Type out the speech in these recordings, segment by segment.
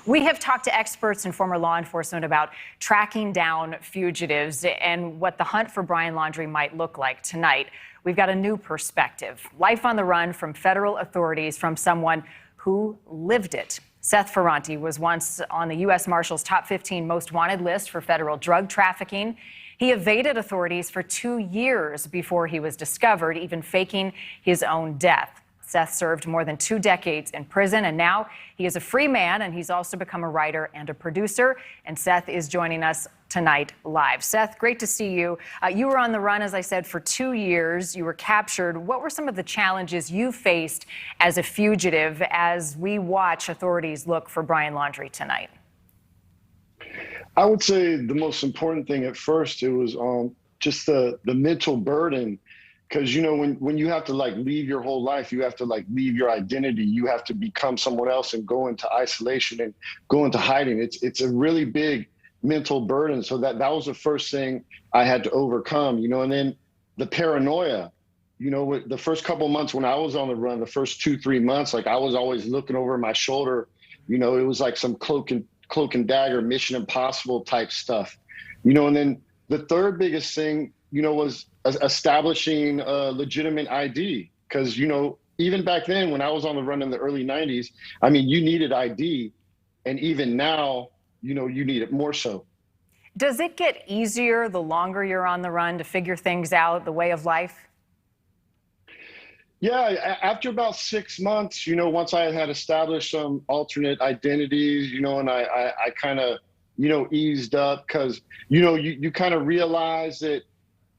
We have talked to experts and former law enforcement about tracking down fugitives and what the hunt for Brian Laundrie might look like tonight. We've got a new perspective. Life on the run from federal authorities from someone who lived it. Seth Ferranti was once on the U.S. Marshals top 15 most wanted list for federal drug trafficking. He evaded authorities for 2 years before he was discovered, even faking his own death. Seth served more than 2 decades in prison, and now he is a free man, and he's also become a writer and a producer. And Seth is joining us tonight live. Seth, great to see you. You were on the run, as I said, for 2 years. You were captured. What were some of the challenges you faced as a fugitive as we watch authorities look for Brian Laundrie tonight? I would say the most important thing at first, it was just the mental burden. Because, you know, when you have to leave your whole life, you have to leave your identity. You have to become someone else and go into isolation and go into hiding. It's a really big mental burden. So that was the first thing I had to overcome, and then the paranoia, with the first couple of months when I was on the run, the first 2-3 months, I was always looking over my shoulder. It was like some cloak and dagger, Mission Impossible type stuff, and then the third biggest thing, was establishing a legitimate ID. Because, even back then when I was on the run in the early 90s, you needed ID. And even now, you need it more so. Does it get easier the longer you're on the run to figure things out, the way of life? Yeah, after about 6 months, once I had established some alternate identities, and I kind of, eased up because, you kind of realize that,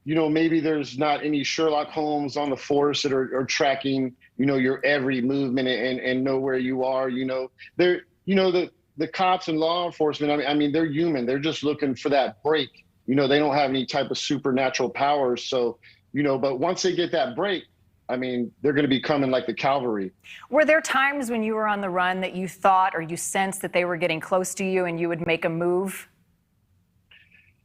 maybe there's not any Sherlock Holmes on the force that are tracking, your every movement and know where you are. They're, the cops and law enforcement, they're human. They're just looking for that break. They don't have any type of supernatural powers. So, but once they get that break, they're going to be coming like the calvary. Were there times when you were on the run that you thought or you sensed that they were getting close to you and you would make a move?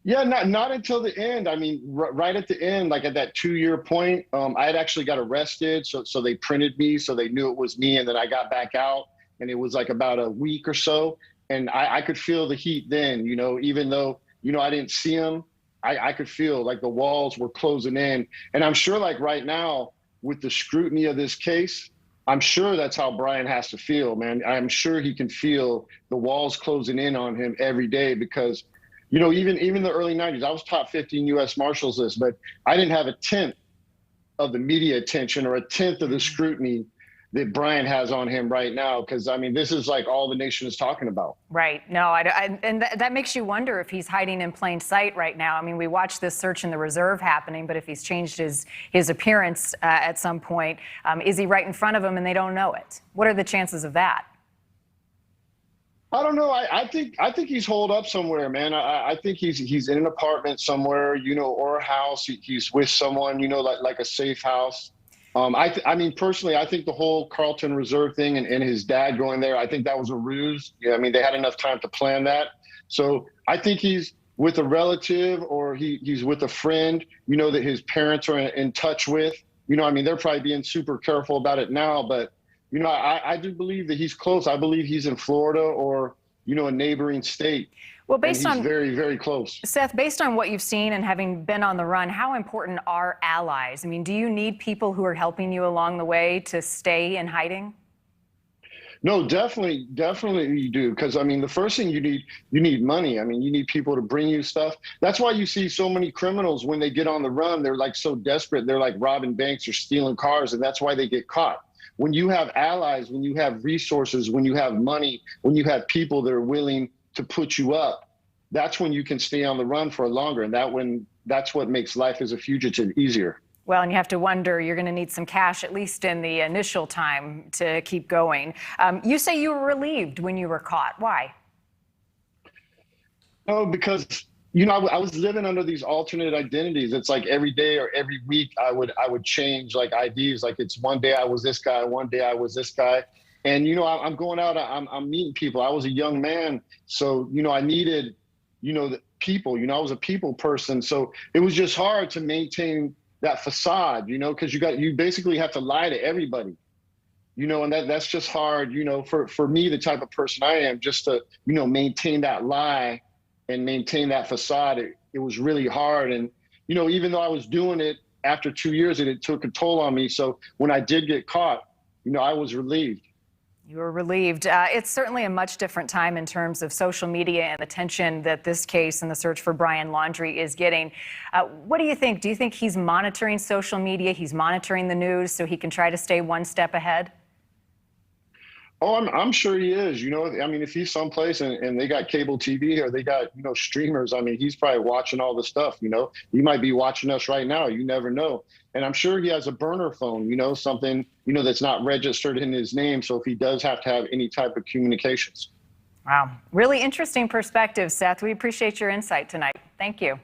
Yeah, not until the end. Right at the end, at that 2-year point, I had actually got arrested. So they printed me, so they knew it was me. And then I got back out, and it was about a week or so. And I could feel the heat then, even though, I didn't see them, I could feel the walls were closing in. And I'm sure right now with the scrutiny of this case, I'm sure that's how Brian has to feel, man. I'm sure he can feel the walls closing in on him every day because, even the early 90s, I was top 15 U.S. Marshals list, but I didn't have a tenth of the media attention or a tenth of the scrutiny that Brian has on him right now. Because, this is all the nation is talking about. Right. No, and that makes you wonder if he's hiding in plain sight right now. We watched this search in the reserve happening, but if he's changed his appearance at some point, is he right in front of them and they don't know it? What are the chances of that? I don't know. I think he's holed up somewhere, man. I think he's in an apartment somewhere, or a house. He's with someone, like a safe house. Personally, I think the whole Carlton Reserve thing and his dad going there, I think that was a ruse. They had enough time to plan that. So I think he's with a relative or he's with a friend, that his parents are in touch with. They're probably being super careful about it now, but I do believe that he's close. I believe he's in Florida or, a neighboring state. Well, based on very, very close. Seth, based on what you've seen and having been on the run, how important are allies? Do you need people who are helping you along the way to stay in hiding? No, definitely you do. Because, the first thing you need money. You need people to bring you stuff. That's why you see so many criminals when they get on the run, they're so desperate. They're robbing banks or stealing cars, and that's why they get caught. When you have allies, when you have resources, when you have money, when you have people that are willing to put you up, that's when you can stay on the run for longer. And that's what makes life as a fugitive easier. Well, and you have to wonder, you're going to need some cash, at least in the initial time, to keep going. You say you were relieved when you were caught. Why? No, because, I was living under these alternate identities. It's every day or every week I would change IDs. It's one day I was this guy, one day I was this guy. And, I'm going out, I'm meeting people. I was a young man. So, I needed, the people, I was a people person. So it was just hard to maintain that facade, because you basically have to lie to everybody. And that's just hard, for me, the type of person I am, just to, maintain that lie and maintain that facade. It was really hard. And, even though I was doing it after 2 years, it took a toll on me. So when I did get caught, I was relieved. You were relieved. It's certainly a much different time in terms of social media and the attention that this case and the search for Brian Laundrie is getting. What do you think? Do you think he's monitoring social media? He's monitoring the news so he can try to stay one step ahead? Oh, I'm sure he is. If he's someplace and they got cable TV or they got, streamers, he's probably watching all the stuff, He might be watching us right now. You never know. And I'm sure he has a burner phone, something, that's not registered in his name. So if he does have to have any type of communications. Wow. Really interesting perspective, Seth. We appreciate your insight tonight. Thank you.